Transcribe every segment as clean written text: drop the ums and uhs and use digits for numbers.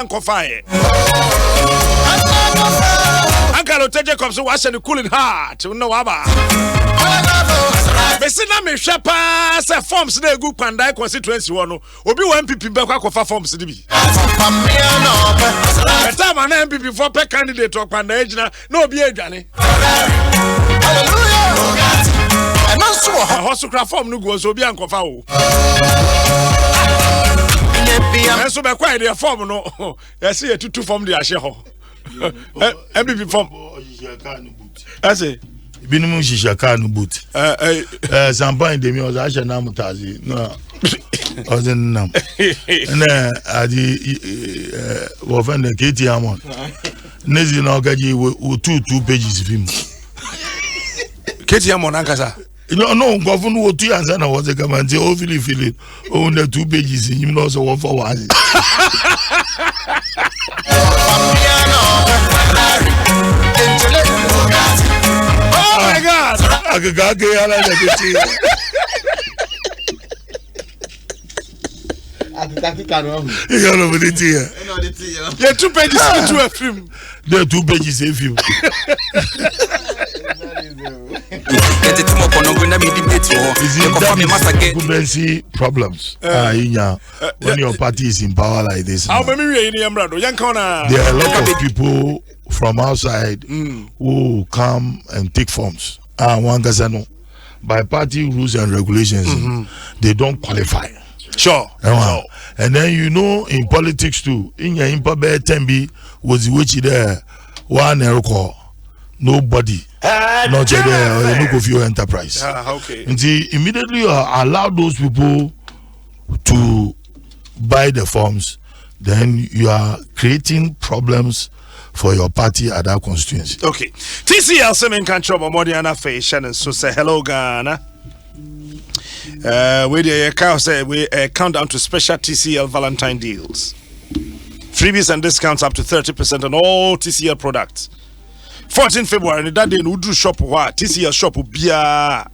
Uncle Fire. Uncle Oteje comes to wash and cooling heart. No waba. Besina me shepa se forms de good Pandai constituency one. Obi one MPP back for forms to be. The time an MPP for per candidate or Pandai no be a Johnny. And also a hospital form no goes Obi Uncle Fao. And so, by quite their form, no, I see a two form the Asheho. MPP form. I say, Binum Shishakanu boot. Some point the music Asha Namutazi. No, I was in Nam. And I the Katie Amon. Nezi no gaji with two pages of him. Katie Amon Ankasa. No, governor would 2 years and I was a command, overly feeling on the 2 pages in him also one for one. Oh my God! I could go yeah, 2 pages into a film. There are 2 pages in film. Problems when your party is in power like this. There are a lot of people from outside who come and take forms. By party rules and regulations, they don't qualify. Sure. And then in politics too, in your impact tembi was which there one call nobody. Not there, look of your enterprise. Okay. And immediately allow those people to buy the forms, then you are creating problems for your party at that constituency. Okay. TCL Semen Control Modiana Fashion and so say hello Ghana. We count down to special TCL Valentine deals. Freebies and discounts up to 30% on all TCL products. 14 February, that day, we do shop what TCL shop will be a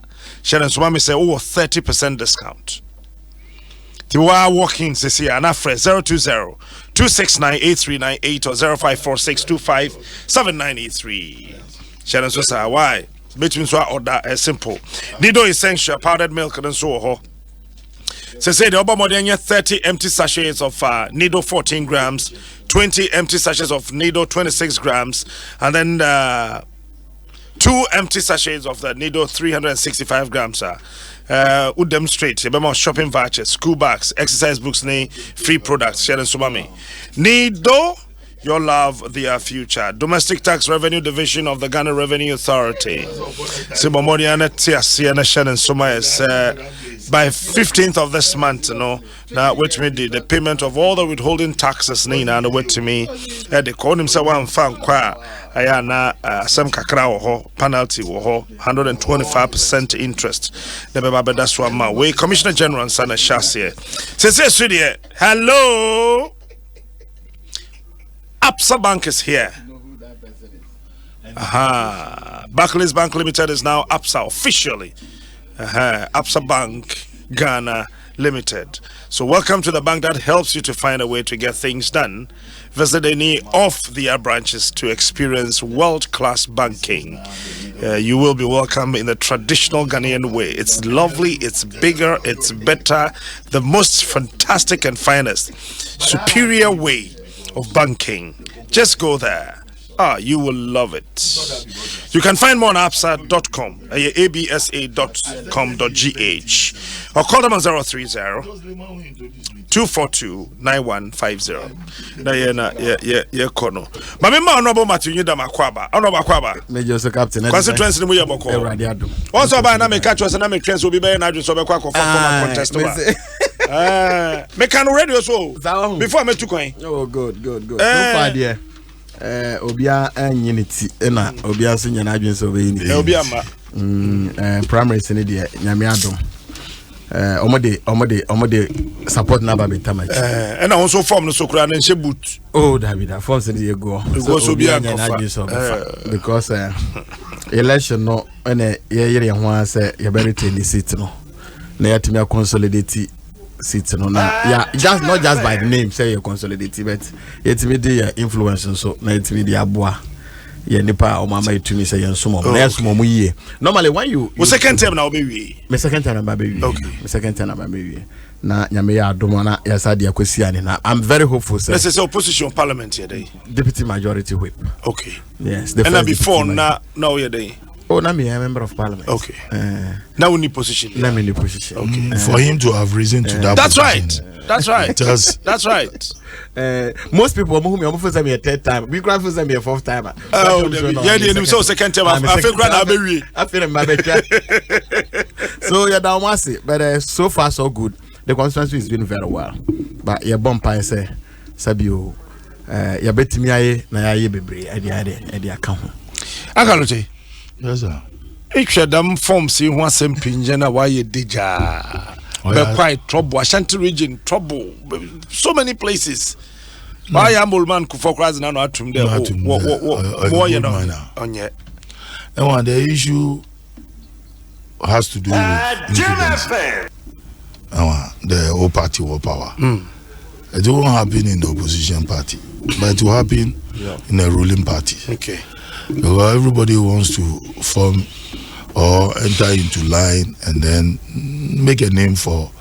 Sharon Swami say, 30% discount. You are walking, says here, and after 020-269-8398 or 0546257983. Sharon Swami, why? Between so order simple. Nido essential powdered milk and so on. So say the Obama 30 empty sachets of Nido 14 grams, 20 empty sachets of Nido 26 grams, and then 2 empty sachets of the Nido 365 grams. Would demonstrate about shopping vouchers, school bags, exercise books, free products. Sharon Sumami. Nido, your love, their future. Domestic Tax Revenue Division of the Ghana Revenue Authority. Sibomodiana Tiasiana Shannon Suma is by 15th of this month, now which made the payment of all the withholding taxes, Nina, and wait to me, they called himself one fan qua. Ayana some kakra penalty 125% interest. The Baba that's one my way. Commissioner General Sana Shasie. Says hello. Absa Bank is here. Barclays Bank Limited is now Absa officially. Absa Bank Ghana Limited. So welcome to the bank that helps you to find a way to get things done. Visit any of their branches to experience world-class banking. You will be welcome in the traditional Ghanaian way. It's lovely, it's bigger, it's better, the most fantastic and finest, superior way of banking. Just go there. You will love it. You can find more on absa.com, absa.com.gh, or call them on 030-242-9150. Yeah, Kono. Mamma Honorable Matthew Damakwaba. Honorable Major Captain. Constituency in Muyaboko. Also, by Name Catchers and Name Trends will be very nice. So, Bako contest. Make an radio so before I met you coin. Oh, good. So far, dear. Obia and unity, Ena, Obia Senior Agents of Obiama. Primary Senator Yamiadom. Omode support Naba Betama. And I also formed the Sokran and Shebut. Oh, David, I formed the go. Because election no, and a year and one say, you're very tiny seat no. They had to consolidate seats no na yeah just not just by the name say you consolidate but it me the influence so na it me the aboa yeah nipa o mama itumi say yen somo na yesomo mu yie normally when you second term na obewie me second term na baby okay me second term na baby na nyame ya adom na yasa de akwasi ane na I'm very hopeful sir. Let's say opposition parliament here day deputy majority whip. Okay. Yes. And before now here day. Oh, na me a member of parliament. Okay. Now we need position. Now we need position. Okay. For him to have risen to that that's position. Right. That's right. That's right. Most people who first time a third time. We grant first time a fourth time. Oh, yeah, so second time. I feel glad I feel my So yeah, that was it. But so far so good. The constituency is doing very well. But your bumper say Sabio ya betimi aye na ya ye bebre ade aka ho. Akaloche. Yes sir. Them forms in one same pinjana why ye deja. But quite trouble. Ashanti region trouble. So many places. Why am old man kufokras na no atum there. What you know on yet. And the issue has to do with the whole party will power. It won't happen in the opposition party, but it will happen in a ruling party. Okay. Because everybody wants to form or enter into line and then make a name for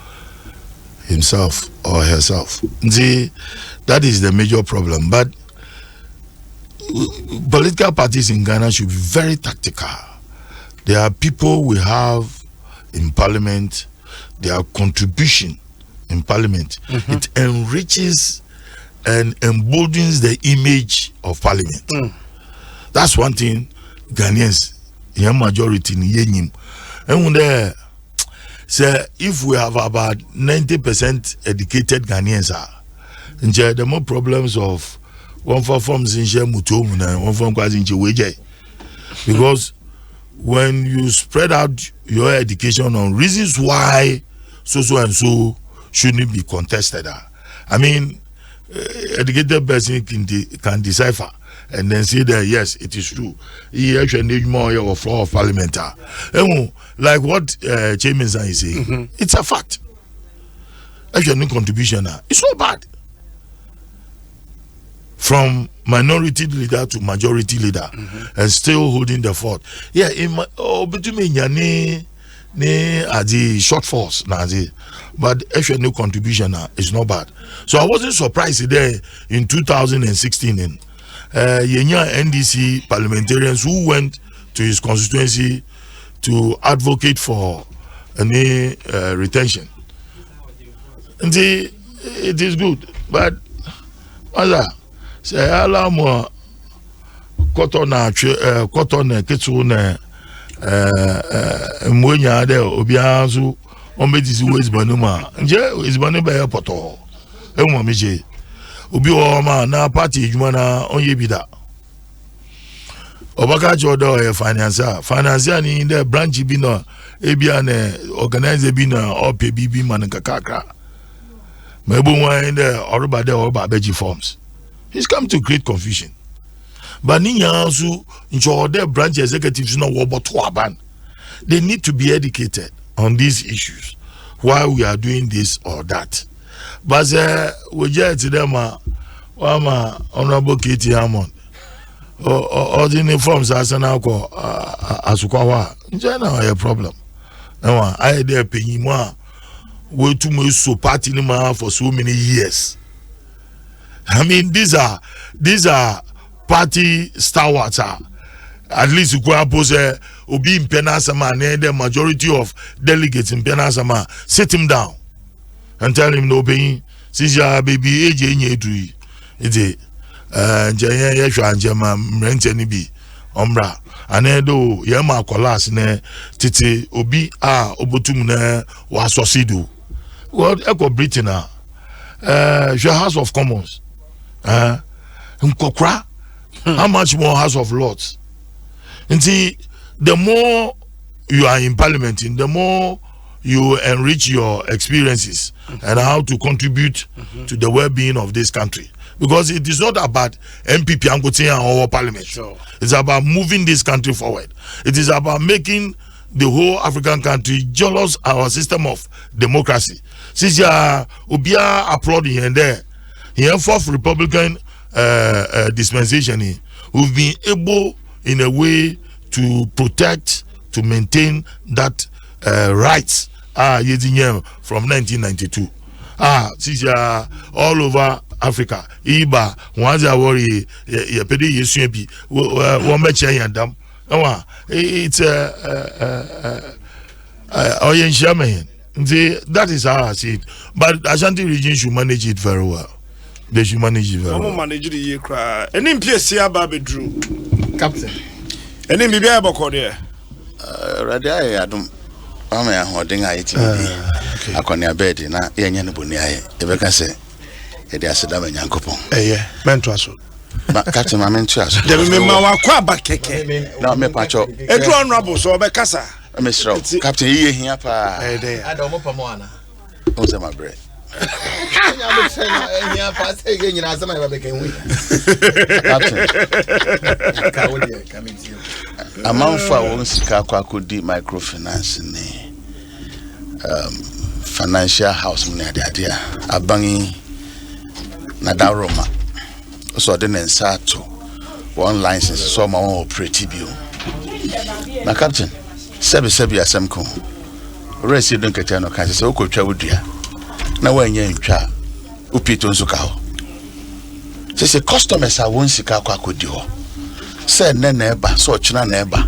himself or herself. See, that is the major problem. But political parties in Ghana should be very tactical. There are people we have in parliament, their contribution in parliament, it enriches and emboldens the image of parliament. That's one thing Ghanaians, young majority in Yenim. And when they say if we have about 90% educated Ghanaians and the more problems of one forms in Mutum and one form in Weje. Because when you spread out your education on reasons why so and so shouldn't be contested, I mean, educated person can decipher and then say that yes, it is true. He actually needs more of a floor of parliament. Like what Chairman is saying, it's a fact. Actually, no contribution. It's so bad. From minority leader to majority leader, and still holding the fort. Yeah, between ne adi shortfalls nazi, but actually no contribution is not bad. So I wasn't surprised there in 2016 in Yenya NDC parliamentarians who went to his constituency to advocate for any retention. And it is good, but say ala mo cotton kitsu mwonya de obia so on betisi ways banuma nje is banuma poto emu meje obi o ma na party adwuma na onye bi da obaka jodo e financier ni the branch bi no ebia na organize bi na ope bi man kakakra mebo wan de oroba de oba beji forms. He's come to create confusion. But the branch executives they need to be educated on these issues while we are doing this or that. But we get to them, Honorable Katie Hammond, or the uniforms as an alcohol, as in general, a problem. I dare pay more. We too much so party for so many years. I mean, these are party stalwarts. At least you could pose Obi Mpensenpensenmu and the majority of delegates in Mpensenpensenmu sit him down and tell him no paying. Since your baby age it's Umbra and do Yama Colas ne Titi Obi Obotum ne was Sosidu. What Echo Britain your House of Commons. How much more House of Lords? And see, the more you are in Parliament, the more you enrich your experiences and how to contribute to the well-being of this country. Because it is not about MPP and or Parliament. Sure. It's about moving this country forward. It is about making the whole African country jealous our system of democracy. since obia applauding and there here fourth Republican dispensation we've been able in a way to protect, to maintain that rights from 1992 since all over Africa iba wanza worry ye pedi yesu bi wo meche yandam it's that is how I see it, but Ashanti region should manage it very well. They should manage it very well. Manage the year cry. Any PSC Baby Drew Captain. Any maybe I bought there. Radia, I don't. I'm a holding IT. I can near bed in a young bunny. If I can say, it is a damn young couple. Yeah, Mentraso. Captain, my mentors. They remember our quack keke. Now, me patcho. A drawn rubble, so be casa. Mr. Captain, you here, I don't know Pamona. What's my bread? I'm saying, yeah, fast again, you know, some of became weak. Coming to you. A month for once, Kakwa could do microfinance in the financial house. The idea, a bangy Nadaroma. So I didn't start to one license, so my own pretty bill. My captain, Sebi Asemco. Rest you don't get no cancer, so could travel dear. Now when you're in cha, Upito Zukao. She said, customers are one Sikaka could do. Said neba, so china neba.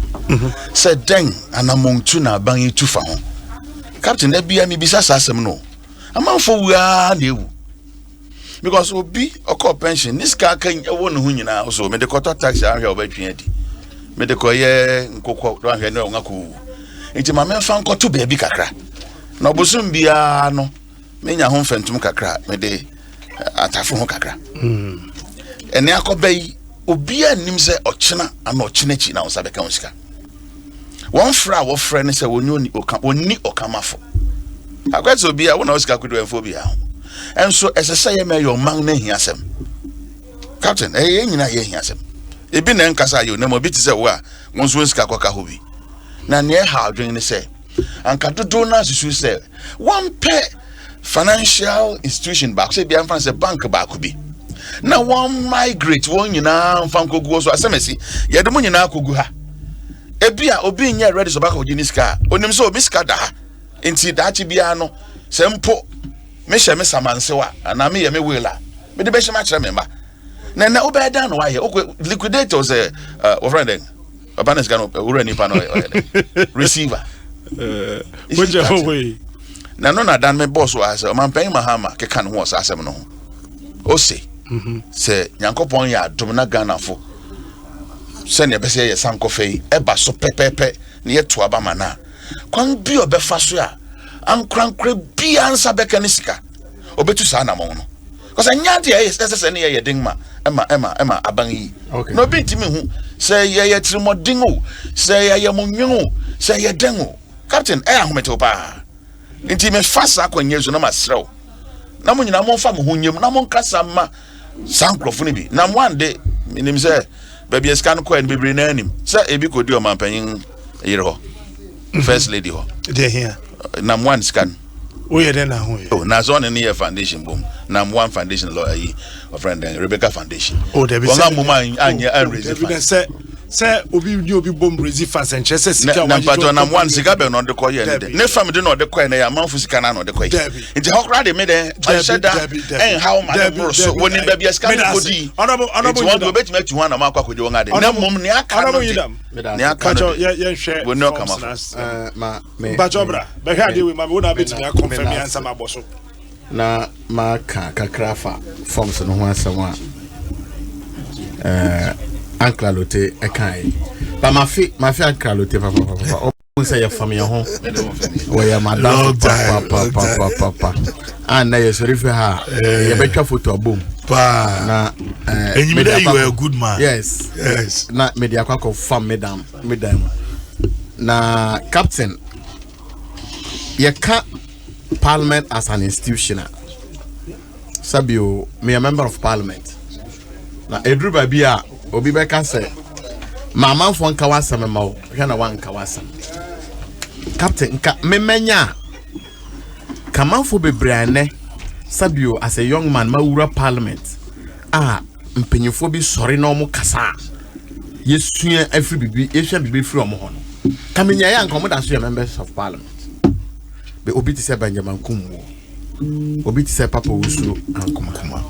Said deng, and among tuna banging too far. Captain, that be a me bisasam no. A man for we are new. Because will be a core pension. This car can one who you now so made the quarter tax area of 20. Made the coye and cocoa don't have no naku. Into my man found got to be a big crack. No bosom be a no. Many a home phantom cacra, made the atafon cacra. And now bay. Obia nimse ochina and ochinachi na osabeka onska. One fra wo friend say woni okamafo. Akwet obia wona osika kudu enfobia. Enso esese ye me your man na hiasem. Captain, nyina ye hiasem. Ebi na nkasa yo na mo bi ti say wo a wonso osika kwaka hobi. Na ne ha adwen ne say anka dodo na susu say one pair financial institution back say bia fan say bank back bi. Now one migrate one fanko go so asemesi ye de munyina akogu ha ebia obi nya ready so back ojiniska onim so obiska da enti da chi bia no sempo me hye me samansewa ana me ye me wela me de be hye ma kire me ma na obe da no wa ye liquidators friend abanes gano ura ni pa no receiver which way na no na dan me boss wa say o man pen mahama ke kan ho asem no o say say Yankopon ya domina Ghana fo send ye bese ye sanko fei eba so pepepe na ye to aba mana kwan bi obefa so a ankrankra bi ansa beka ne sika obetu sa na mo no cause anya de ye sese ne ye ding ma ema aban yi no bi ntimi hu say ye trimoding o say ye monwen o say ye den o captain ahomete pa ntimi fasa akwanye so na masrew na mo nyina mo fa mo hunyem na mo nkasa ma sankrofo bi na one day minim say baby scan ko en bebre na anim say ebi kodi o mampanyin yire ho first lady ho dey here na one scan o ye den na ho oh na so ne ye foundation boom na one foundation lawyer yi of friend Rebecca Foundation oh there be say mama anya raise say obi bom raise fast and chese sika na pato na one sika be no de koye ne fam de no de koye na ya manfu sika na no de koye nti hokra de me de sheda en how man bro so woni ba bia sika ko di honorable one go bet me tu one na makwa ko di won ade na mom ne aka no ne aka no ye hwe woni o kama ma me bachobra be hwa de we ma wona bet me confirm answer ma boso na ma ka kakrafa forms no ho asema Uncle Lote ekai but ma fi Uncle Lote papa o say your family home we ya madam papa and na you sorry for her you betwa photo boom pa na and you are a good man yes na media kwako fam madam na captain you can't parliament as an institution sabio me a member of parliament na edru babia obi beka say mama fo nka wasam ma wo hwe na wan ka wasam captain nka memenya Kamanfo bebrane sabio as a young man mawura parliament. Mpenyefo bi sori na omo kasa. Yesua every bibi, yesua bibi free omo ho no. Kaminya ya nkomo da so members of parliament. Be obi ti se Benjamin Kumwo. Obi ti se Papa Wusu Ankomkoma.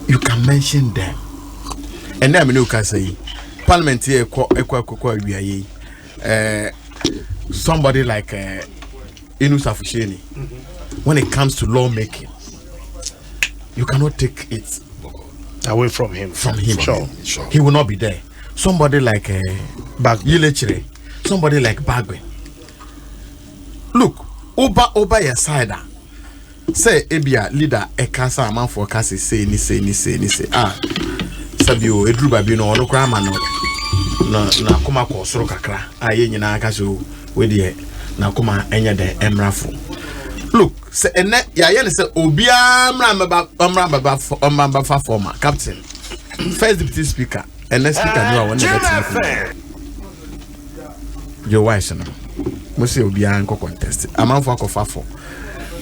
You can mention them. And then you can say parliament here somebody like Inus Afusheni. When it comes to lawmaking, you cannot take it away from him. Sure. He will not be there. Somebody like Yilechire, somebody like Bagwe. Look, Oba your side. Say Ebia leader Ekasa man for Kasi say ni say. Sabio Edruba Bino no crama no na kuma ko soro kakra aye nyina aka so we de na kuma enya de emrafo. Look, say ene ya ye say obia mra fa former captain first deputy speaker and next speaker no one never your wife no mo say obia nko contest amanfo akofa for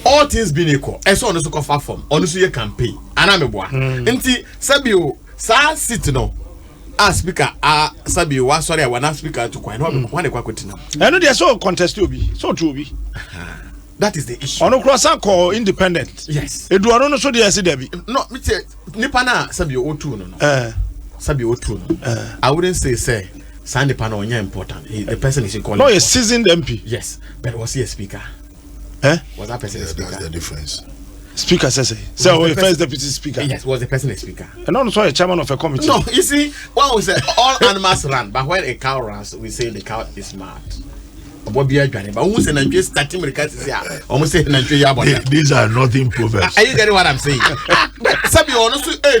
all things being equal eso no so kofa form ono so ye campaign ana meboa nti sabio sa sit no speaker sabio wa sorry wa na speaker to kwan no one kwa kotina eno dey so contest obi so to obi. That is the issue. Ono cross call independent. Yes. Eduano no so dey say there be. No, me say nipa na sabio otu no. Sabio otu no. I wouldn't say Sandy Pano onya important. The person is called. No, a seasoned MP. Yes, but was he a speaker? Was that person a speaker? That's the difference. Speaker says so the first deputy speaker. Yes, was the person a speaker? And also a chairman of a committee. No, you see, one we say all animals run, but when a cow runs, we say the cow is smart. But who say almost say these are nothing proverbs. Are you getting what I'm saying? Sabi honestly are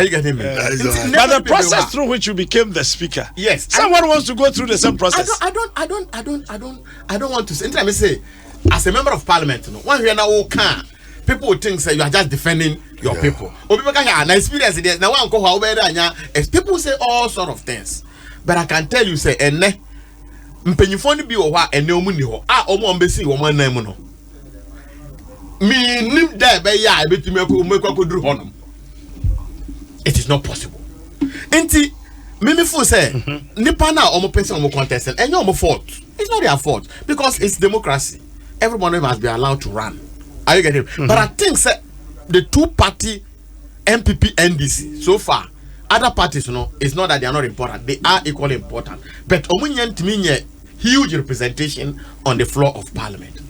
you getting me? But the process through which you became the speaker. Yes. Someone wants to go through the same process. I don't want to say. Anytime I say as a member of parliament, one here now can people would think say you are just defending your people. Or people can have an experience there. Now one go people say all sort of things. But I can tell you say Mpenyifo ni bi wo hwa ene omu ni ho omo ombesi wo man nan mu no mi nim da be ya ebetumi akoduru honom. It is not possible. Enti me feel say nipa na omo person omo contestant enye omo fault. It's not their fault because it's democracy. Everyone must be allowed to run. Are you getting it? But I think say the two party MPP NDC so far other parties, it's not that they are not important. They are equally important. But omunye huge representation on the floor of parliament.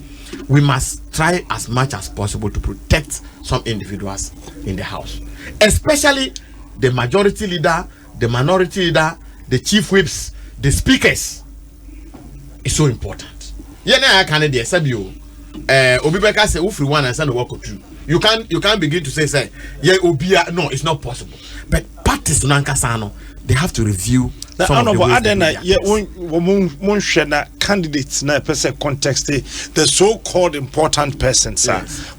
We must try as much as possible to protect some individuals in the house, especially the majority leader, the minority leader, the chief whips, the speakers. It's so important. I can't say Obibeka say ufri one and send work two. You can't begin to say yeah Obia. No, it's not possible. But parties they have to review some of the candidates na person contest the so-called important persons.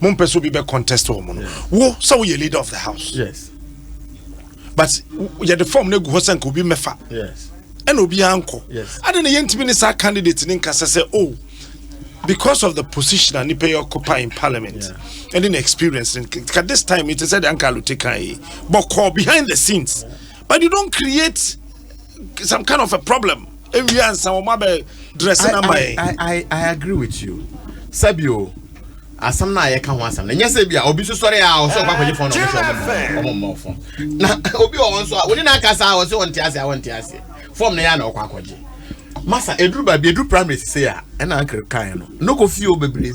Mon person be contest wo so you leader of the house. Yes. But you the form ne go hosen ko bi mefa. Yes. And obi anko. Yes. Adena yentimi ni sa candidate ni nkasa say because of the position and you occupy in parliament and in experience at this time it is said Uncle Lutekai but call behind the scenes but you don't create some kind of a problem every answer dressing I agree with you Sabio as some na can want some yes bia obi so sorry a so kwa kwaje phone no phone na obi o won so a woni na kasa o so won tiase form na ya na okwa kwaje Masa Edruba be Edru primary say a na anker kan no go fie obebre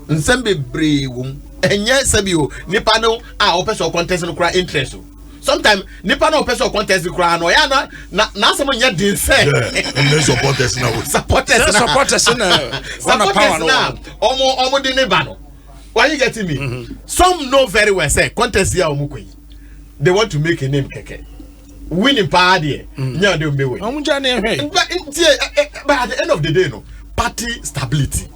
nsem bebre wum enye sabio nipa no a opeso contest no kura interest sometimes nipa no opeso contest kura no ya na some nya din say and supporters na one power no omo din neba no why you getting me some know very well say contest here omo they want to make a name keke winning party nya dey be we but at the end of the day party stability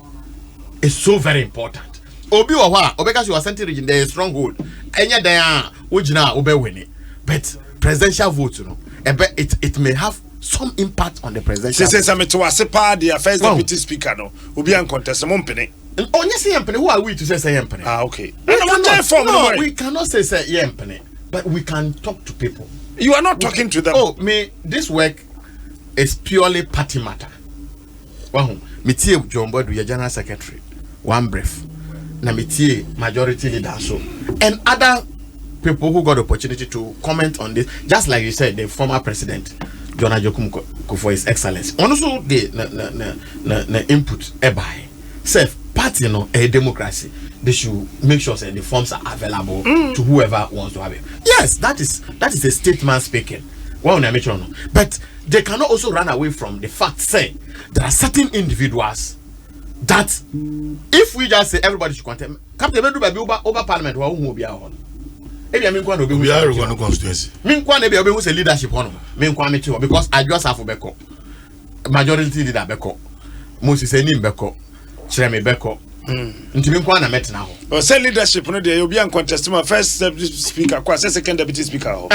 is so very important obi wo ha obeka you are central region there is stronghold enya dan a ogina obe win but presidential vote it may have some impact on the presidential. Say some to us the first deputy speaker no. Obi an contest Mpensenpensenmu. Oh, yes, Yempene. Who are we to say Yempene? Okay. No, we cannot say Yempene, but we can talk to people. You are not talking to them. Oh, this work is purely party matter. Well, Mitie Jombo, your general secretary, one brief. Na Mitie majority leader so, and other people who got the opportunity to comment on this, just like you said, the former president John Ajokum for his excellence. Also, the input by self party, a democracy. They should make sure that the forms are available to whoever wants to have it. Yes, that is a statement speaking. Well, but they cannot also run away from the fact say there are certain individuals that if we just say everybody should contest, Captain over Parliament who be our maybe I mean one be a constituency. Mean one be a leadership on mean one because I just have beko majority leader beko Moses any beko Chreme beko ntimi kwa na met now. Say leadership no dey obi an contest my first deputy speaker kwa second deputy speaker ho.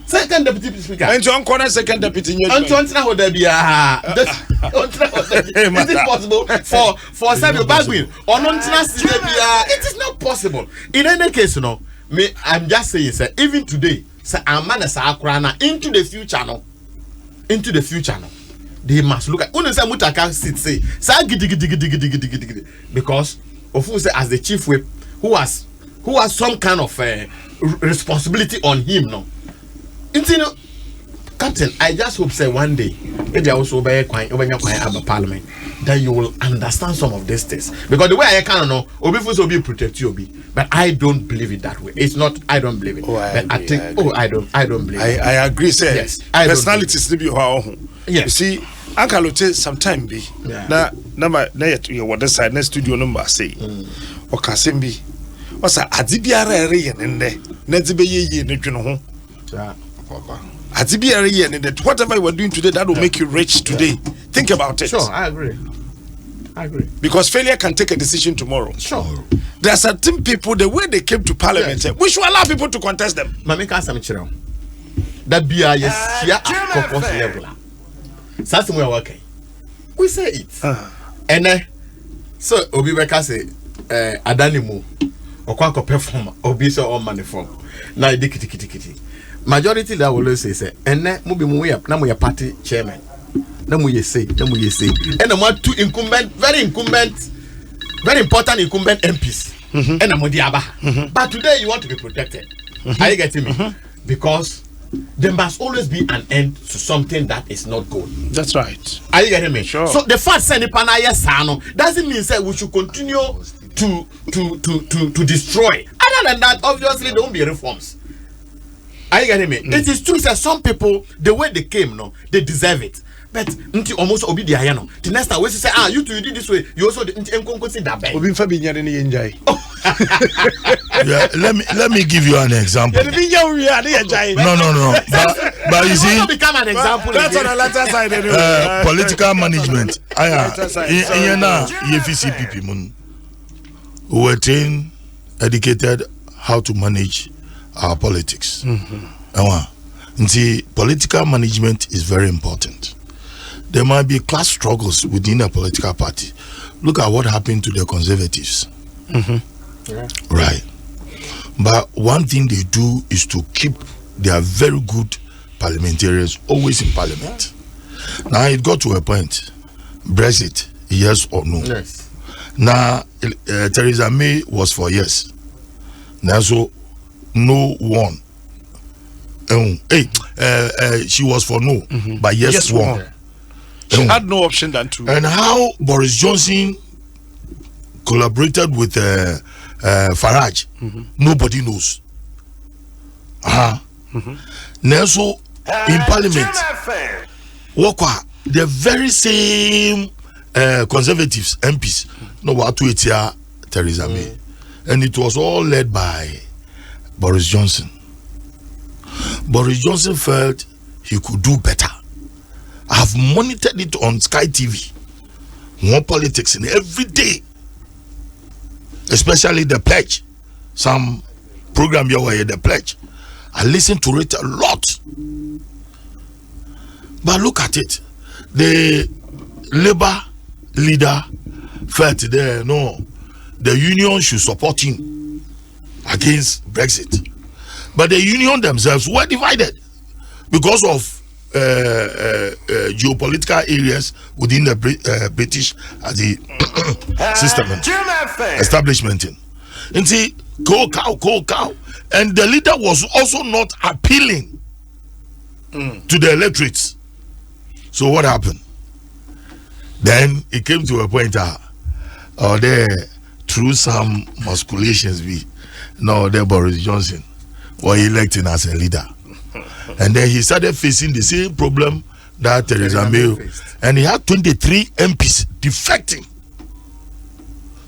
Second deputy speaker. And on corner second deputy nyɛ. And on ho da bia. Is it possible for Samuel Bagwin on ntena si da bia? It is not possible. In any case no, I'm just saying sir, even today say amana sa akra na into the future no. They must look at Mutaka sit say because of who say as the chief whip who has some kind of responsibility on him no. Captain, I just hope say one day maybe I also be quiet parliament that you will understand some of these things because the way I can know obi will be protect you obi but I don't believe it that way. It's not I don't believe it. I don't believe it. I agree say yes, personalities be how yes. You see Ankalote sometime be na you what side next studio number say o kasem bi o sa ade biara ere ye nne na ade be ye ne dwene ho ade biara ye ne whatever you are doing today that will make you rich today. Think about it. Sure, I agree. Because failure can take a decision tomorrow. Sure. There are certain people, the way they came to parliament, we should allow people to contest them. Mami ka sam chiro. That be a yes here at caucus level. That's where we working. We say it. And so obi beka say adanimu okwa perform obi so on money form. Na dikiti. Majority that will say ene mu bi mu ya na mu ya party chairman. Na mu ye say. And the one two very important incumbent MPs. And the Modiaba. But today you want to be protected. Are you getting me? Because there must always be an end to something that is not good. That's right. Are you getting me? Sure. So the fact sending Panaya Sano doesn't mean that we should continue to destroy. Other than that, obviously there won't be reforms. Are you getting me? It is true that some people, the way they came, they deserve it. But until almost obi the ayano. The next time we say, you two you did this way, you also didn't that bad. Obi fa binya ni enjoy. Yeah, let me give you an example. No. But you see, become an example. That's on the latter side anyway. Political management. We were trained, educated how to manage our politics. See, political management is very important. There might be class struggles within a political party. Look at what happened to the Conservatives. Yeah. Right. But one thing they do is to keep their very good parliamentarians always in parliament. Now it got to a point. Brexit, yes or no? Yes. Now Theresa May was for yes. Now so no one. She was for no, but yes won. Yeah. She had no option than to. And how Boris Johnson collaborated with Farage, nobody knows. Now so in Parliament, the very same Conservatives MPs no what to it here Theresa May, and it was all led by Boris Johnson. Boris Johnson felt he could do better. I have monitored it on Sky TV. More politics in every day, especially the pledge. Some program you were the pledge. I listened to it a lot. But look at it. The Labour leader felt there, no, the union should support him against Brexit. But the union themselves were divided because of geopolitical areas within the British as the system establishment. And see, cow. And the leader was also not appealing to the electorates. So what happened? Then it came to a point there through some masculations there Boris Johnson was elected as a leader. And then he started facing the same problem that Theresa May faced. And he had 23 MPs defecting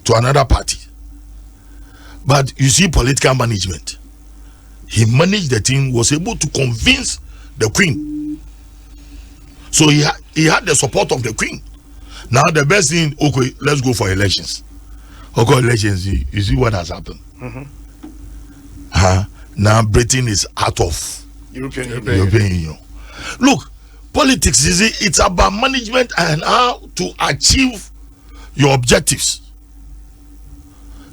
to another party. But you see, political management. He managed the thing, was able to convince the Queen. So he had the support of the Queen. Now the best thing, okay, let's go for elections. Okay, elections, you see what has happened. Now Britain is out of European Union. Look, politics it's about management and how to achieve your objectives.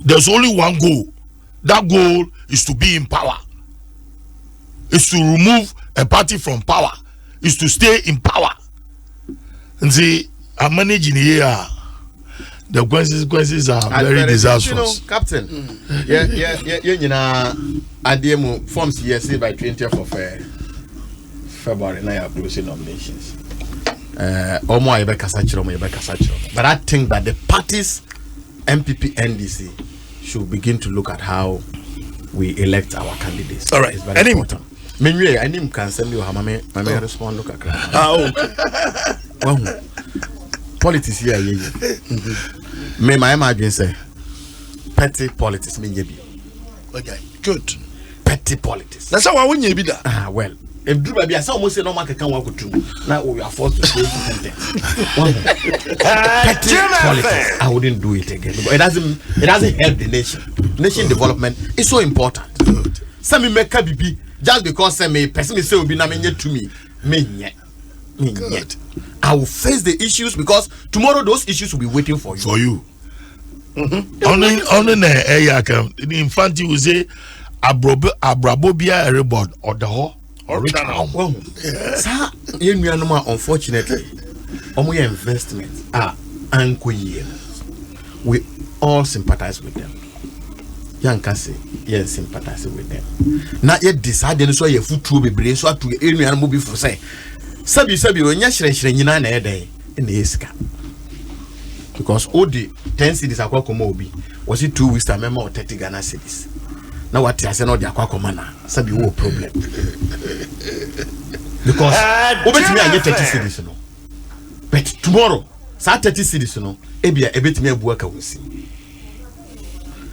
There's only one goal. That goal is to be in power. Is to remove a party from power. Is to stay in power. And see, I'm managing here. The consequences are very disastrous. Captain. Adom forms CSA by 20th of February. Now you have those nominations. But I think that the parties, MPP, NDC, should begin to look at how we elect our candidates. All right. It's very important. I can send you how my respond. Look at politics here. Me my imagine say petty politics mean you be. Okay, good. Petty politics. That's how I win you be that. Well, if do baby, I saw almost say no man can work with you. Now we are forced to stay content. Petty politics. I wouldn't do it again because it doesn't help the nation. Nation development is so important. Some me make BB just because some me person say will be na me to me. Good. I will face the issues because tomorrow those issues will be waiting for you. Only the infant will say abrabobia reboard or the whole original. Sir, unfortunately, your investments are unqueer. We all sympathize with them. Young Cassie, yes, sympathize with them. Not yet decided so your foot to be brave so to any animal before say. Sabi when you're nyina na ede in the iska. Because all the 10 cities are Mobi was it 2 weeks time member 30 Ghana cities. Now what I say no the Aquacomana, Sabi wo problem. Because over to me I get 30 cities no. But tomorrow, 30 cities no, ebia ebet me abuaka wonsi.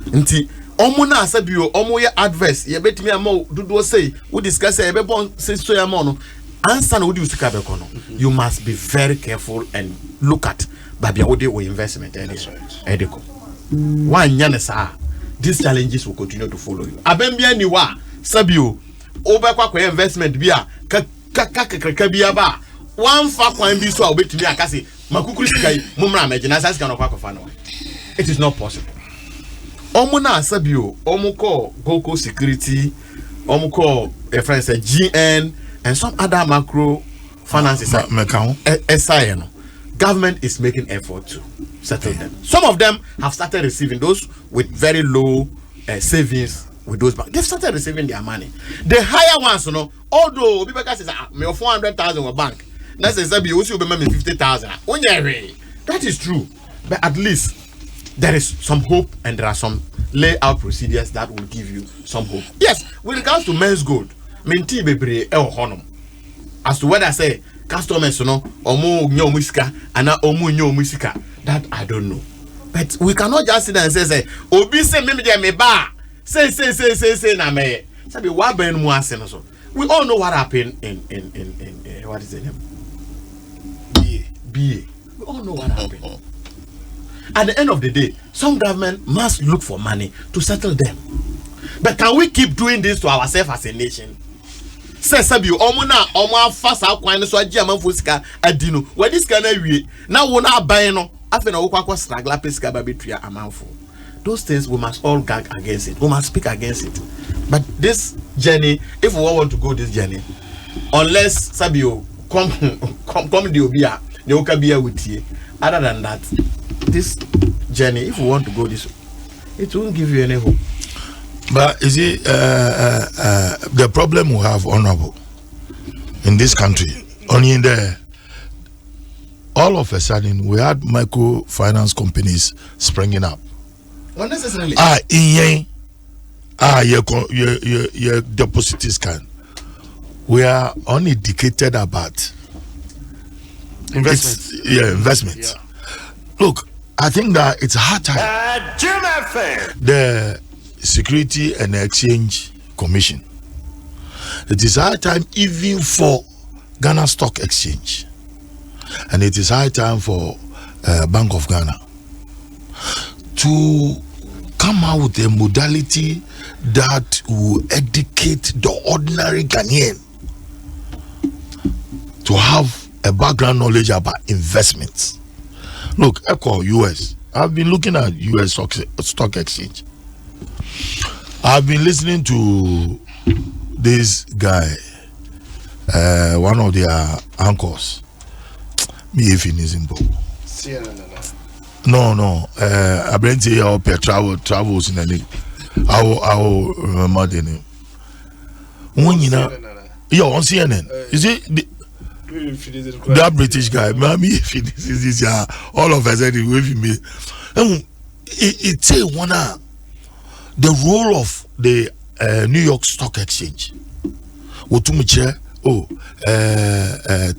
Nti omo na sabi o omo ye adverse ye bet me am do say we discuss e be bon say so ya mo no. You must be very careful and look at Babia Ode or investment. One yanesa, these challenges will continue to follow you. Abembia niwa, Sabio, Obaqua investment bia, Kakabiaba, one far point be so wait to me a cassie, Makukuskai, Mumra, Majinas can of. It is not possible. Omuna Sabio, Omoko, Goko Security, Omoko, a friend said GN. And some other macro finances, government is making effort to settle them. Some of them have started receiving those with very low savings with those banks. They've started receiving their money. The higher ones, although people say, me 400,000 a bank. That's exactly you will be 50,000. That is true, but at least there is some hope, and there are some layout procedures that will give you some hope. Yes, with regards to men's gold. Minti bebre honum. As to what I say, customers omo nyo musika ana omo nyo musika, that I don't know. But we cannot just sit there and say obi say me me ba say na me say be wa ben mu ase no so. We all know what happened in what is the name? BA. We all know what happened. At the end of the day, some government must look for money to settle them. But can we keep doing this to ourselves as a nation? Say sabi omo fast akwan so agi amanfo sika adi no. We this can awie. Na wo na aban no. Afi na wo kwakwa stragla pesika ba betua amanfo. Those things we must all gag against it. We must speak against it. But this journey, if we want to go this journey, unless Sabio come the obia, the okabia with you. Other than that, this journey, if we want to go this way, it won't give you any hope. But is it the problem we have, honorable, in this country? Only in there, all of a sudden we had microfinance companies springing up. Not necessarily. Your depositors can. We are uneducated about investment. Investment. Yeah. Look, I think that it's hard time. The Security and Exchange Commission. It is high time even for Ghana Stock Exchange, and it is high time for Bank of Ghana to come out with a modality that will educate the ordinary Ghanaian to have a background knowledge about investments. Look, Echo US. I've been looking at US stock exchange. I've been listening to this guy, one of their anchors. Me if in his No. I bring to your travels in the league. I will remember the name. When you know, you're on CNN. You see that British guy, mommy, if this is all of us anyway with me. It say one the role of the New York Stock Exchange.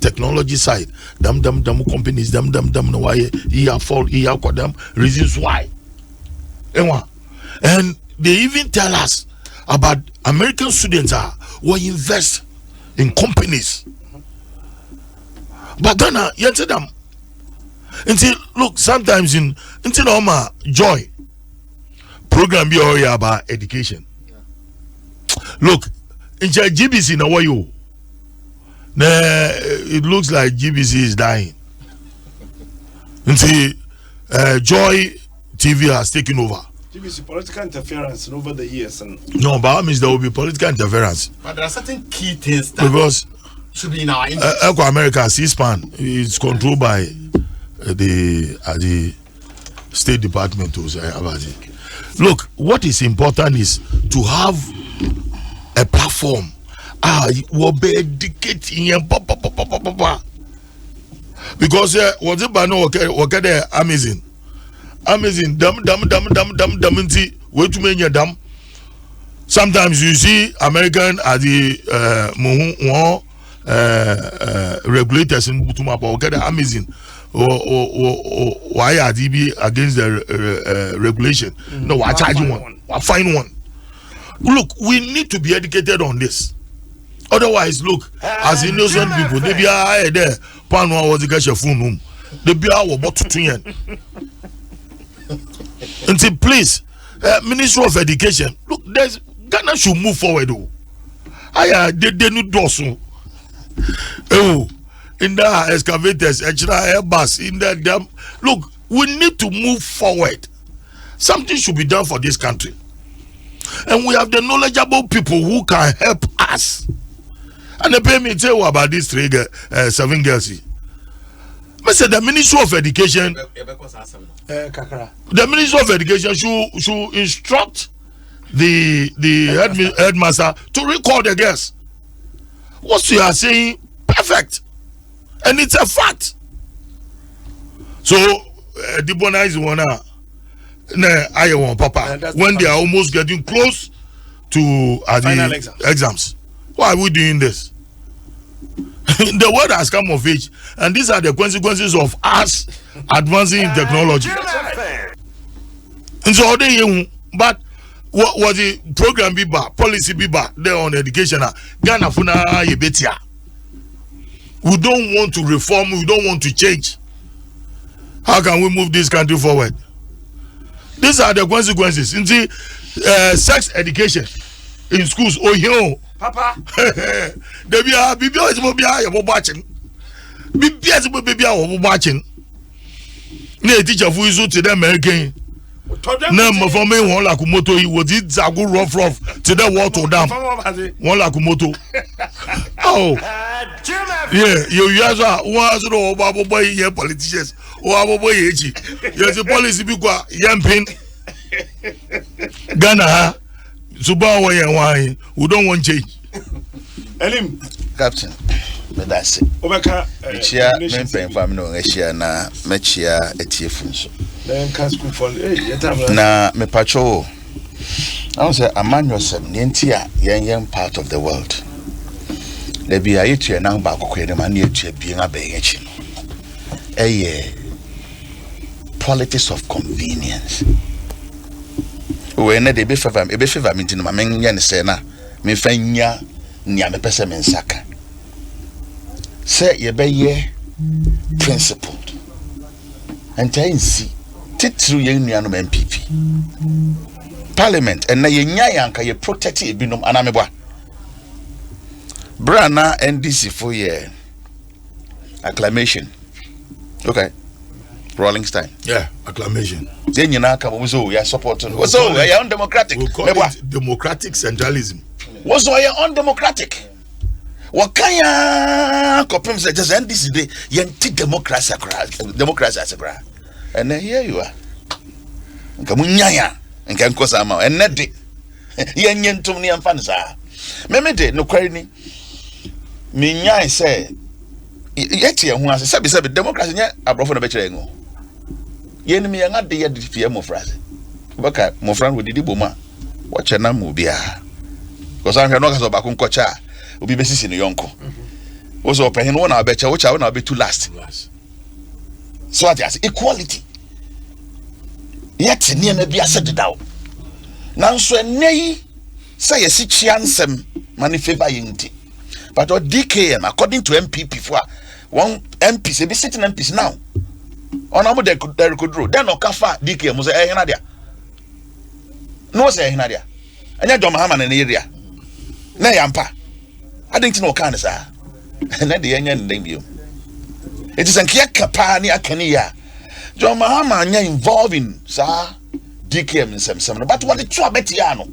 Technology side, them companies, them no why them reasons why. And they even tell us about American students who invest in companies. But Ghana, you tell them. Until look, sometimes until Oma joy program be all about education. Look, in GBC now what you? It looks like GBC is dying. Until Joy TV has taken over. GBC political interference over the years and no, but that means there will be political interference. But there are certain key things that because should be in our interest. Eco America C-SPAN is controlled by the State Department. Look, what is important is to have a platform. Will be educating because what's it by no okay amazing dam wait to many dam. Sometimes you see American at the regulators in Butuma okay amazing or why are DB against the regulation? No, I charge one, I find one. Look, we need to be educated on this. Otherwise, look, as innocent people, they be there. Pano was the cash of phone. They be our bottle to yen. Until please, Ministry of Education, look, there's Ghana should move forward. They need Dwaso. In the excavators, extra airbus, in the dam. Look, we need to move forward. Something should be done for this country. And we have the knowledgeable people who can help us. And they pay me tell you about these 7 girls. I said the Ministry of Education, the Ministry of Education should instruct the headmaster to record the girls. What you are saying, perfect. And it's a fact. So, the bona is one. I want Papa when they are almost getting close to the exams. Why are we doing this? The world has come of age, and these are the consequences of us advancing in technology. And so they but what was the program be bad, policy be bad there on education? Ghana funa yebetia. We don't want to reform, we don't want to change. How can we move this country forward? These are the consequences. In the sex education in schools, Papa. Debia, Bibia is Mobia, you're watching. Bibia is Mobia, you're watching. Ne teacher who is to them again. No, for me, one like moto, he was it Zagu rough to the water dam. One like moto. Oh, yeah, you guys are was no Babo boy, yeah, politicians. Oh, Babo boy, you're the policy because Yampin Ghana, Subawa, and why we don't want change. Elim, Captain. But that's it. Obeka, Chia, Mpensenpensenmu no Asia na mechia etiefunso. Then can school for Na me pacho. I was say amanyosem nentia yen part of the world. Le bia yetu na ba kokwe de man yetu bi na be yechi. Politics of convenience. We na de be favor me ntino ma men ye ne se na me fanya nia me pese men saka. Say ye be ye principled. And try and see titru ye nuanom MPP. Parliament and na ye nya yanka ye protect e binom anamebwa. Brana NDC for ye acclamation. Okay. Rolling Stein. Yeah, acclamation. Then you now come was ya supporting. Was ya undemocratic. We call it democratic centralism. Was ya undemocratic. Wakaya kopim se just NDC day yenti democracy as a cra. And then here you are. Nkamunyaya nka nkosa ama and net de yenyentum ni amfa nsa. Meme de no kwari ni minyan say yeti ye hu ase sabi democracy nya abrofo no be kire ngo. Yenimi yan ade ye difie mo phrase. Baka mo fran wo didi boma. Wo chena mo bia. Because I'm not going to be able obi besisi no yonko also open one na becha which I will be too last so that is equality yet near na bia said daw nanso enei say yesi chiansem mani favor yinti but or DKM according to MPP for one MP say be sitting MPs now on amo de could draw then okafa DKM say ehina dia no say ehina dia anya John Mahama na area na yampa I didn't know kind of sir. And then the Indian name you. It is a Kiakapani Akania. John Mahama involved in sir DKM in some but what the Trabetiano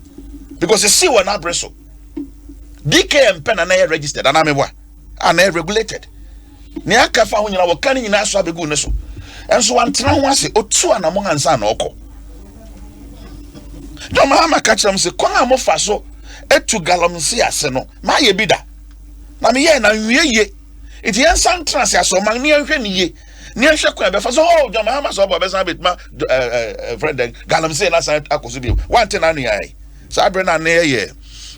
because the sea were not bristle. DKM pen and air registered and I'm air regulated. Niaka found you know what canning in our Sabeguneso. And so one tran was it or two and among and son oko. John Mahama catch them say, Kona Mofaso, etu galamsi aseno, ma ye bida. Na me ye na ye it yen san trans ya so man ne hwe ne ye ne hwe kwa be fa so oh John Mahama so ba be san bit ma friend galamse na san akoso bi one thing na ai so abre na na ye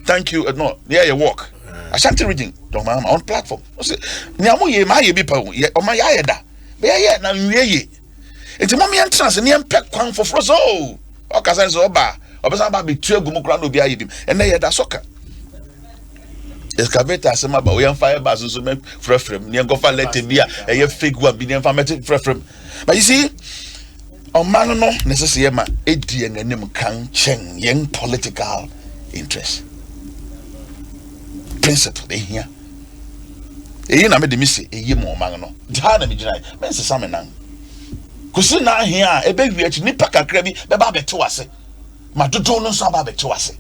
thank you no ye work Ashanti region John Mahama on platform say ne amo ye ma ye bi pa o ma ya ye da be ye na ye enti mo me yen trans ne yen pek kwan foforo so o ka san so ba o be san ba be tu agumu kra no bi aye bi en na ye da soka excavator asema ba we fire bars so me frefrem ne ngofa let be a fake one be ne informative frefrem but you see on man no necessary ma edi enanim kan chen yen political interest principle here eyi na me de mi se eyi mo man no da na me gina men se sam nan kusi na here e be wi achi nipa kakra bi be ba bete wase ma dodo no so ba bete wase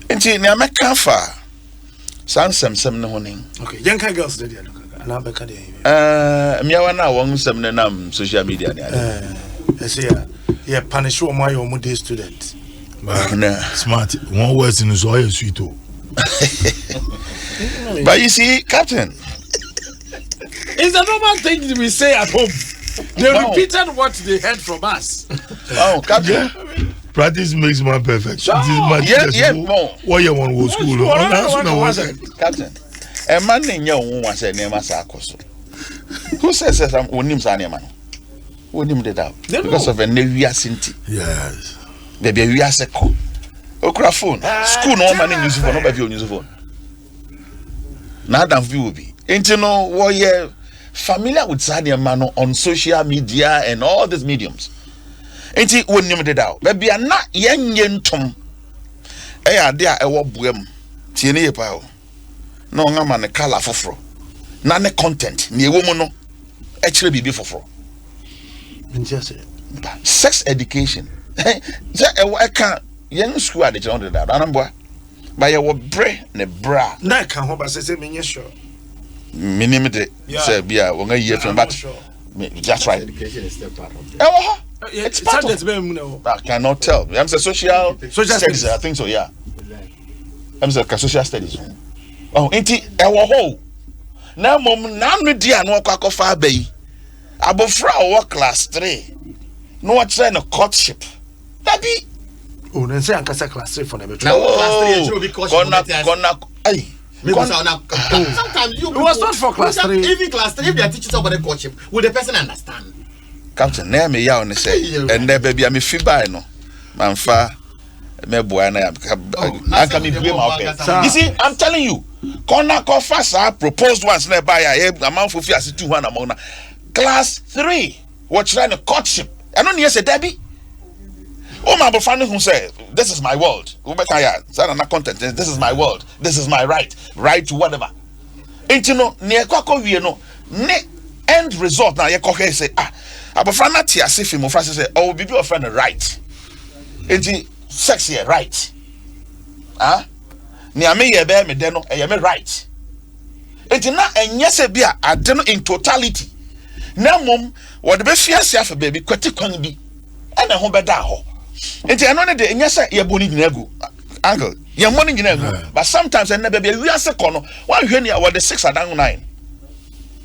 enti ne ameka fa sansem ne honin okay yanka girls dey there na beka dey miawa na won sem ne nam social media ne say yeah punish wo my own day student but smart one words in so you sweet oh but you see captain it's a normal thing we say at home they repeated what they heard from us oh captain practice makes man perfect. Sure. What you want to school? Captain, a man in your own was a name as Akoso. Who says I'm Unim Saniaman? Unim did out because of a Nevia Sinti. Yes. Baby, we are second. Okra phone. School no man in use phone, no baby on use phone. Now than view be. Ain't you know what you're familiar with Sania Mano on social media and all these mediums. Enti wonim de daw ba bia na yenyentom e ya de a ewo boam tieni yepa o no nga ma ne color foforo na ne content ne ewo mu no e kire bibi foforo sex education je e ka yen school ade on that anamboa ba ye wo bre ne bra na ka ho ba se menye sure minimum de say bia wo nga year from but that's right education is still part of it. It's part of it. I cannot tell. I'm saying social studies. I think so. Yeah. I'm saying social studies. Oh, inti ewo ho. Na mom na no dia no kwakofa abai. Abofra o class 3. No what try no courtship. That be. Oh, then say ankasa class 3 for na better. Class 3 because gonna ay. Sometimes you. It was not for class 3. Even class 3, if they are teaching somebody courtship, will the person understand? Captain, na me ya on say, and there baby am fi buy no. Manfa me boy na I can be blame my pay. You see, I'm telling you, corner fast proposed once na buy a amount for fi as 200 amount. Class 3, what trying to courtship. I don't hear say Debbie. Oh my boyfriend who say, this is my world. Content. This is my world. This is my right. Right to whatever. Ain't you know, near Kwako we no ne end result now. You say, boyfriend not here. See, my friend say, oh, be your friend right. Ain't you sexy right? Near me, you bear me deno, and you right. Ain't you not? And yes, be I don't in totality. Now, mom, what the best fear for baby, quite can be, and a home bed down. Enti anone de nyasa ye boni nyinagu uncle ye money nyinagu but sometimes and never be we are second one hwe ne award 6 adan 9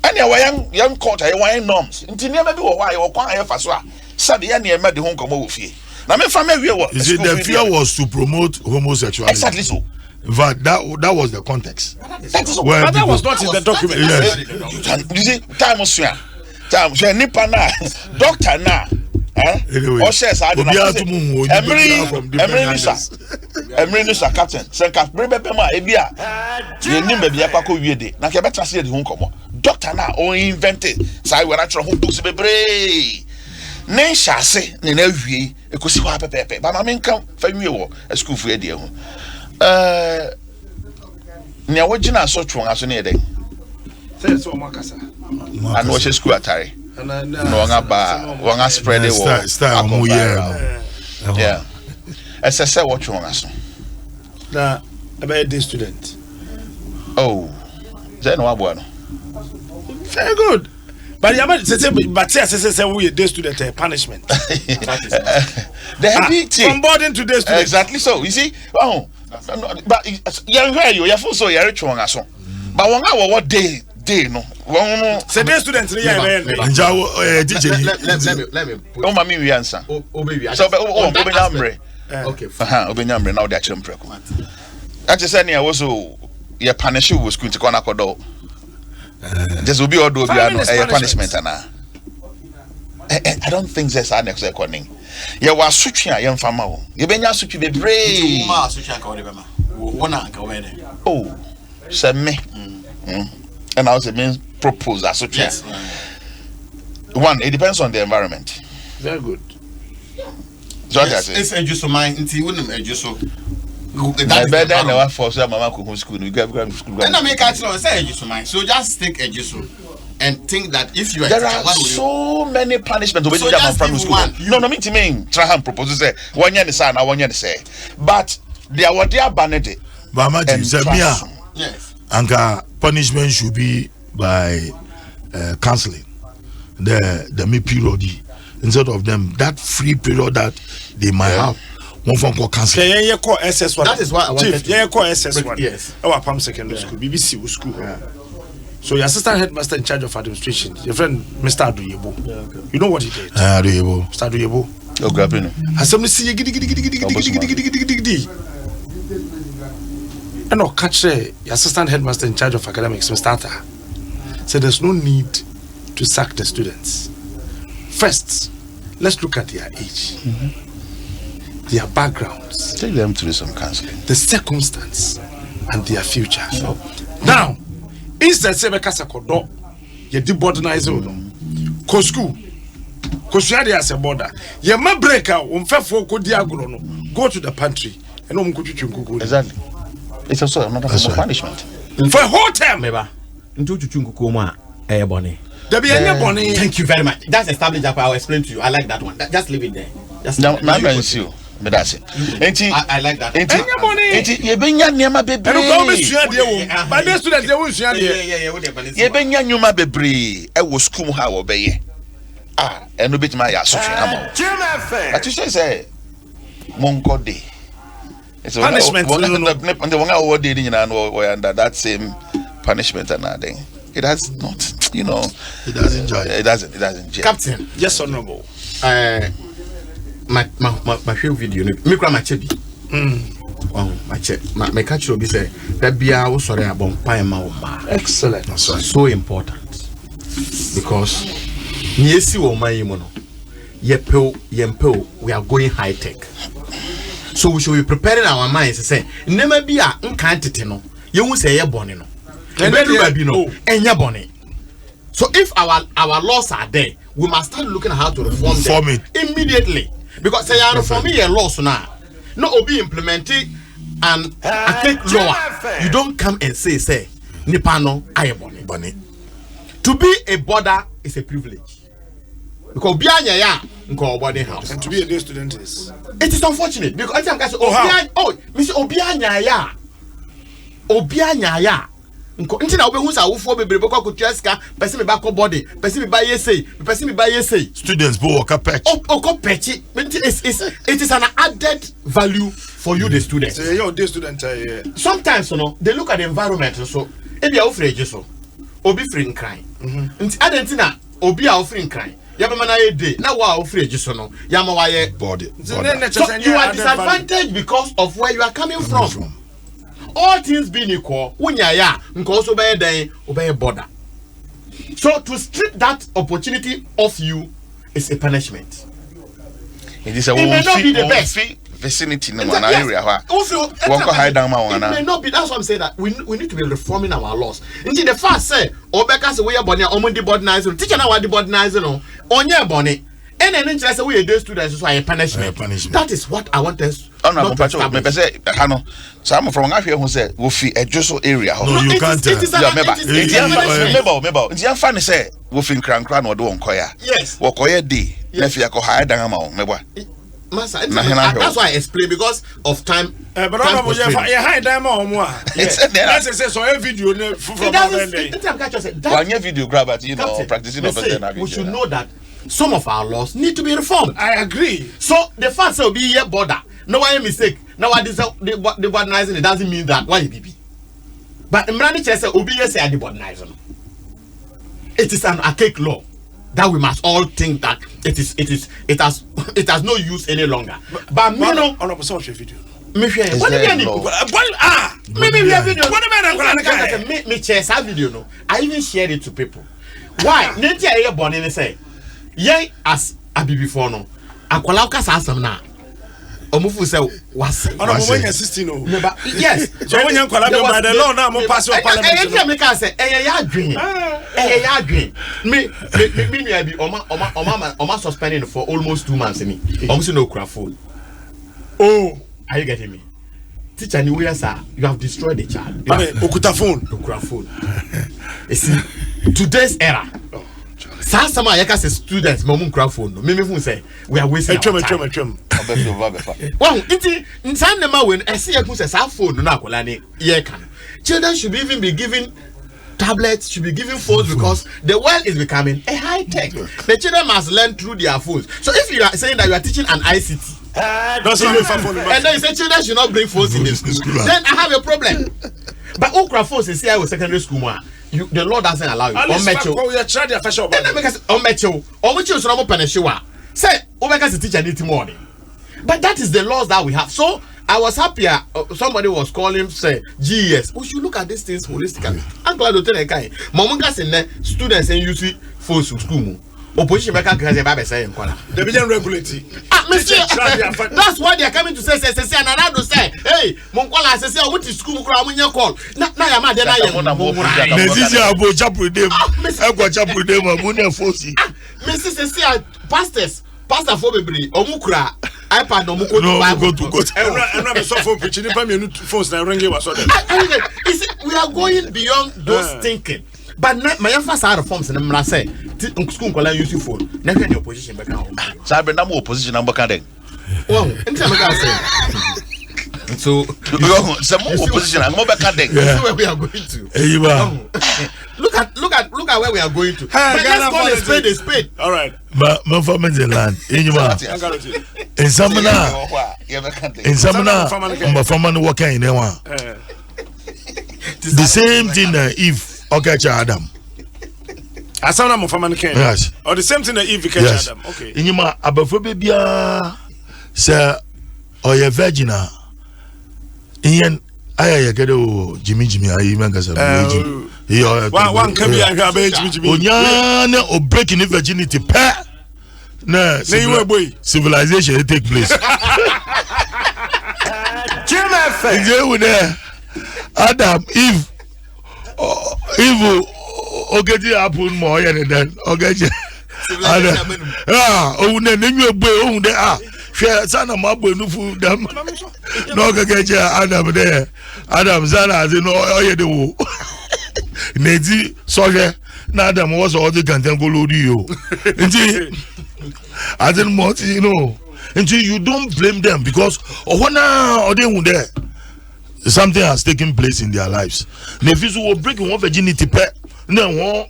and ya young court ya wan norms enti ne be wo wa ye kwan aye faso a sabe ya ne ma de ho nkomo wo fie na me fa me wie wo is it the fear was to promote homosexuality? Exactly so. In fact, that was the context. But that was not in the document. Yes. You see, time so nipa na doctor na anyway, or says I don't know. Emre captain. Senka brebema ebia. Ye nim bia kwako wiede. Na ke betra se de ho nkomo. Doctor na o invented. Sai we na tro ho books bebre. Ne nhyase ne na wie ekosi ho apepepe. Ba ma menka fa nwie wo school fu ade ho. Ne wogina so twon aso ne de. Say so makasa. And what school atare. No wanga spread it style yeah. As I said, what you want to na about this student. Oh, then what bueno? Very good. But you but say we this student punishment. From boarding to this student. Exactly so. You see, but you hear you feel so you're rich one aso. But what day no. Say the students let me oh mami we answer so obenyamre okay obenyamre now they actually preko that is any also you punish you school to corner kodo just will be all do be a punishment na I don't think there's an next recording you was switching a young farmer you benya switch be brave ma switch anka we be ma wona anka we dey oh say me and I also means proposal. So yes. One, it depends on the environment. Very good. So yes, it's a just mind until you wouldn't just so. Better than our for some mama could school. We go school. And I make actually say just mind. So just take a just and think that if you are there are so many punishments when you are from school. No, me to me. Try and propose say 1 year the son, 1 year the say. But they are what they are banned. Mama, yes. Anka punishment should be by counseling the mid period instead of them that free period that they might have one form called counseling. Yeah, call SS1. That is why I wanted to call SS1. Yes. Our Palm Secondary School, BBC school. So your assistant headmaster in charge of administration, your friend Mr. Adoyebo. You know what he did? Adoyebo. Mr. Adoyebo. Oh, grabbing. Assembly see giddy. And I'll catch the assistant headmaster in charge of academics, Mr. Atta. So there's no need to sack the students. First, let's look at their age, their backgrounds. Take them through some counseling. The circumstance and their future. Now, instead say because kodo, you deborderize ko school, ko share as a border. You ma break out, go to the pantry, and exactly. It's also another form of punishment. For a whole term. Thank you very much. That's established. I'll explain to you. I like that one. Just leave it there. Just now, I like that. Punishment. The one I did under that same punishment and nothing. It has not, you know. It doesn't enjoy. It doesn't. Captain. Yes, honorable. My video. Me cry my chebi. My check. My catch will be say that be our sorry about pie. Excellent. So important because Niesi or my mono. Yempo, we are going high tech. So we should be preparing our minds to say, never be a uncantity. You won't say a bonino. And then you know, and your bonnet. So if our laws are there, we must start looking at how to reform it immediately. Because they are reforming a law now. No, be implemented and I take law. You don't come and say, Nipano, I am bonnet. To be a border is a privilege. Because Bianya boarding house. And to be a day student is. It is unfortunate because I think Mr. Obianya. Nti na obe hu sa wofo bebre beko kutuaska pese me back body pese me buy essay students bo work patch it is an added value for you the students. So you're day student sometimes they look at the environment so e bia ofreje so obi free crying nti adentina obi a ofree crying yabema na ye day na wa ofreje so no yama wa ye body so you are disadvantaged because of where you are coming from. All things being equal, unyaya also obey border. So to strip that opportunity off you is a punishment. It is a may not be the best vicinity no one area. It may not be. That's what I'm saying. That we need to be reforming our laws. Indeed, the first say, Obeka say we are born here, boardinizing. Teacher now what the boardinizing on your bonnet. And then interest we do students so a punishment. That is what I want us. Oh no, but some from Africa who said we feel a Dwaso area. No, you can't. Remember. It's funny say we feel cran or do on koya. Yes. Wo koya day. If you go higher than amount, Massa, that's why I explain because of time. But I'm going to high diamond. That's so a video from one video grab at practicing. We should know that some of our laws need to be reformed. I agree. So the fact will be here border. No one mistake. Now what is the boardinizing? It doesn't mean that why be. But Mrani Chese OBS say the boardinizing. It is an archaic law that we must all think that it has no use any longer. But me no on a social video. Me share. What do you maybe we have video. What about me share that video no. I even shared it to people. Why? Nentia here born in say. Yay as abi before no. Akwala ukasa asam na. Omufu say was. Ono mo when 16 no. Yes. So when you kwala be by the law now mo pass your parliament. Me can say ya adwin. Ya adwin. Me nua bi oma suspended for almost 2 months me. Omusu no kura phone. Oh, are you getting me? Teacher ni we sir, you have destroyed the child. Okuta phone. Okura phone. You see today's era. Some say students momun craft phone. Me say we are wasting our time. Well, it inside the when I see a phone no akola ni ye can. Children should even be given tablets, should be given phones because the world is becoming a high tech. The children must learn through their phones. So if you are saying that you are teaching an ICT and then you say children should not bring phones in the school, then I have a problem. But okra phones is here with secondary school man. The law doesn't allow you. Say, teacher need morning. But that is the laws that we have. So I was happier. Somebody was calling, say, GES. We should look at these things holistically. I'm glad to tell you, Mamungas in there, students and you see phones to school. Opposition make a say they begin regulate. That's why they are coming to say and another say, hey, Monkola says, what is school crowd when you call? Now I'm at the Mrs. Pastor Phobebri, Omukra, iPad no go to I'm not so phone pitching phones now ringing was we are going beyond those thinking. But my emphasis are forms and I'm say school can use your phone. Never in your position back home. Sabe na mo position number can then. Well, so some opposition I'm back can then. Where we are going to. Look at where we are going to. But let's call a spade. All right. But my family in land. In Samana, my family working in one. The same thing if Adam. Asana mo family can. Yes. Or the same thing that if Adam. Okay. In your abafobia, sir, or your virgina. Ian, I get Jimmy, I even got some. One can be a Jimmy. Onyana or breaking virginity. No, civilization take place. Adam, if okay, happen more than okay. Oh, then you boy, there. Share son of my boy, no food. No, get Adam there. Adam Zana, as you know, I do. Nezi, sorry, Nadam was all the content go load you. I didn't want you know. Until you don't blame them because or they were there. Something has taken place in their lives. Nephews will break one virginity pet. No one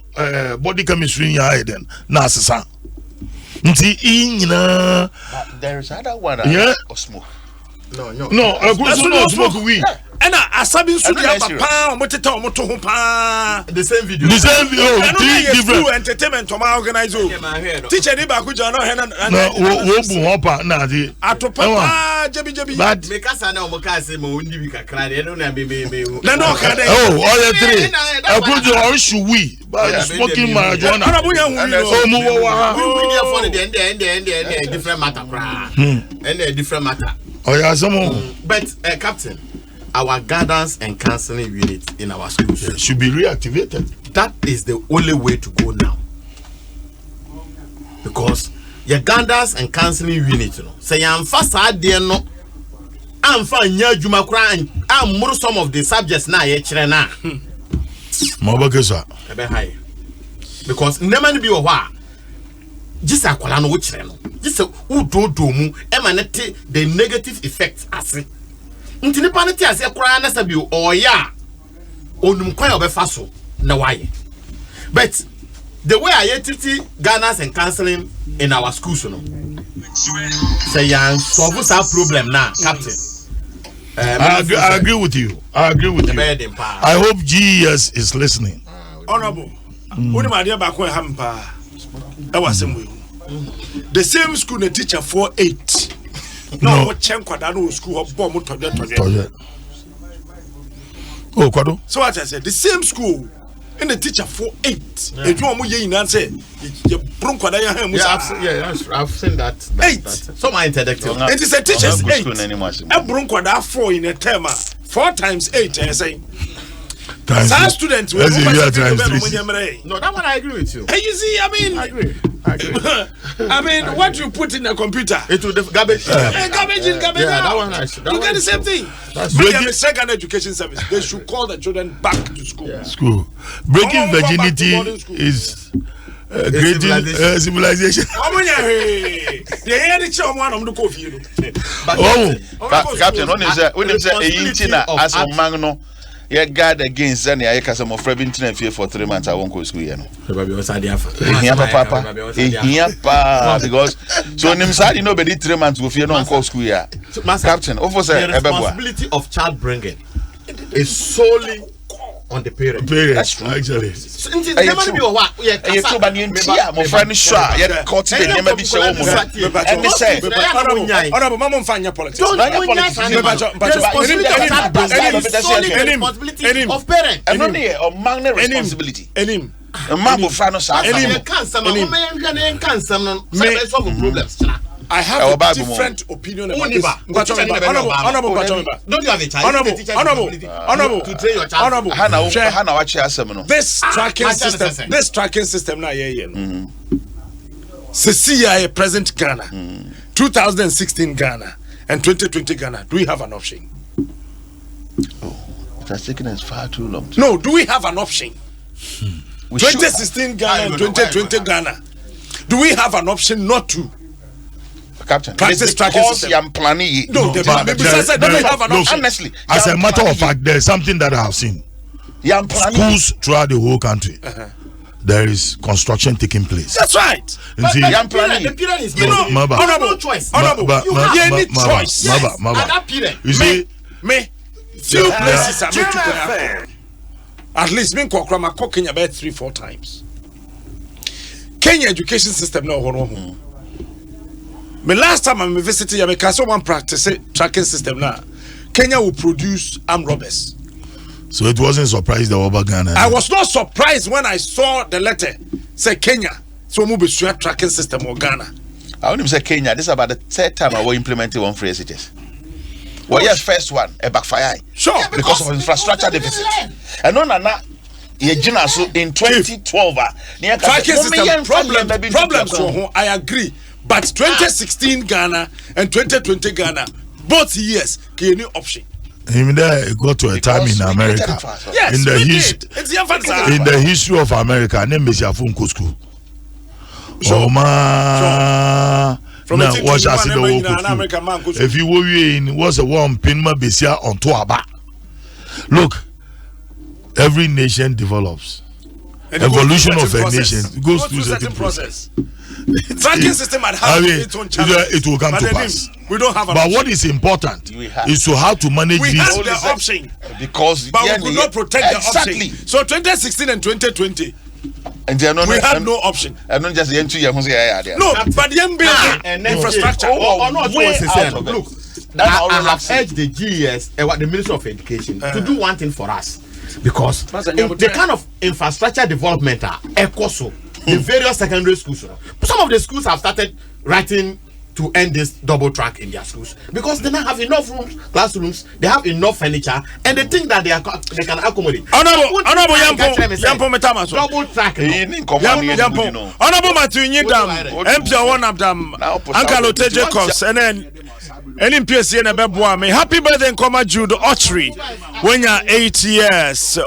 body chemistry in your head then. Nasa. There is other one. Yeah. Or smoke. No, I could smoke weed. And Asabin Sudia, the same video. The same video. Three different entertainment to my organizer. Teacher Nibakuja, no, Hopper, Nadi. Atopa, Jebby, but Mekasana Mokase Mundivika cried. I don't have oh, all the three. I put the orange we, but smoking marijuana. Different matter. And different matter. Oh, yeah, some. But, Captain. Our guidance and counseling unit in our schools should be reactivated. That is the only way to go now. Because your guidance and counseling unit, you know, say I'm fast there no. I'm fine near Jumakra and I'm more some of the subjects now. Because never be a while. Just a colano which just a do emanate the negative effects as it. Ntini paneti ase kura na sabi o ya onum kwan obefa so na waye. But the way I treat Ghana's and counseling in our schools no say yan solve that problem now, Captain. I agree with you. I hope GES is listening. Honorable, only my dear back when hampa. That was the same school the teacher 4-8. No, what Chenkwa school of bomb toilet. Oh, Kwado. So what I said, the same school and the teacher 4-8. If you want to say, you bronco. Yeah, I've seen that. 8. So my interdictive. It is a teacher's 8. A bronco that 4 in a term. 4 times 8, I say. Some students will no, that one I agree with you. Hey, you see, I mean, I agree. I mean, what you put in a computer, it will garbage. Garbage in, garbage out. That one I should. You get the same thing. We have a second education service. They should call the children back to school. School. Breaking virginity is great civilization. They hear the children on the coffee. Captain, when you say a as a magno. Yeah, guard against any I can some of 17 fear for 3 months. I won't go school. Because so Nimsadi nobody 3 months will fear no call school. Yeah, Captain, officer, the responsibility of child bringing is solely on the parent. That's true, actually. I have a different opinion about this. Don't you have a child? Honorable. To train your child. This tracking system now, CCI present Ghana. 2016 Ghana and 2020 Ghana, do we have an option? Oh, that's taking us far too long. No, do we have an option? 2016 Ghana and 2020 Ghana, do we have an option not to? Captain, practice tracking system. I'm planning. No, we have an option. Honestly, as a matter of fact, there's something that I have seen. Schools throughout the whole country. There is construction taking place. That's right. The period is no choice. You have any choice. At that period. You see, few places are made to at least me Kokrama Kenya about 3-4 times. Kenya education system no. Me last time I visited Yamika, someone practice tracking system now. Kenya will produce armed robbers. So it wasn't surprised about Ghana. I was not surprised when I saw the letter say Kenya. So move to tracking system or Ghana. I wouldn't say Kenya. This is about the third time I will implement one phrase. It is. Well, yes, first one a backfire. Sure, because of infrastructure deficit. And no, so in 2012, tracking system problems. I agree. But 2016 Ghana and 2020 Ghana, both years, can you option? It got to a time in America. Yes, in the history of America, name is Yafunko School. Oh man. Now, what I see the if you were in was a warm pinma besia on Tuaba. Look, every nation develops. Evolution of a nation goes through certain process. Tracking system had its own challenges. It will come to pass. We don't have an but option. What is important is to how to manage we this. We have the option. Because but we could not protect the option. So 2016 and 2020, and not, we had no option. And not just the entry. No, but the building infrastructure. Look, I've urged the GES and the Minister of Education to do one thing for us. Because the kind of infrastructure development are ECOSO, the various secondary schools. Some of the schools have started writing to end this double track in their schools because they don't have enough rooms, classrooms, they have enough furniture, and they think that they can accommodate. Honorable double track. Honorable Matthew Nyidam, MP one of them, Uncle Otejekos, and then. NPSC and a baby. Happy birthday, Nkoma Jude Ochri. When you're 8 years.